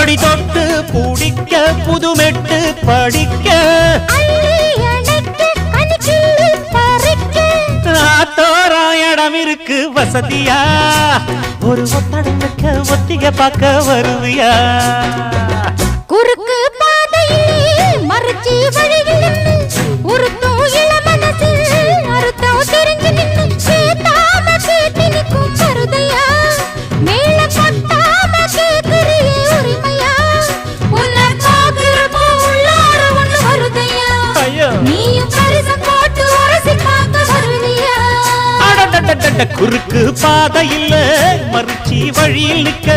அடி தொட்டு பூடிக்க புதுமெட்டு படிக்க இடம் இருக்கு வசதியா ஒரு ஒத்தடத்துக்கு ஒத்திக பார்க்க வருவியா குறுக்கு பாதையிலே மறுச்சி வழியில் உருத்தும் இளமனசில் அறுத்தம் தெரிஞ்சு நின்று கேட்டாம கேட்டு நிற்கும் மருதையா மேல கொட்டாம கேட்கிறியே உரிமையா உன்னை பார்க்கிறப்போ உள்ளார ஒண்ணு வருதையா நீயும் பரிசம் போட்டு உரசி பார்க்க வருவியா குறுக்கு பாதையில் மறுச்சி வழியில் நிக்க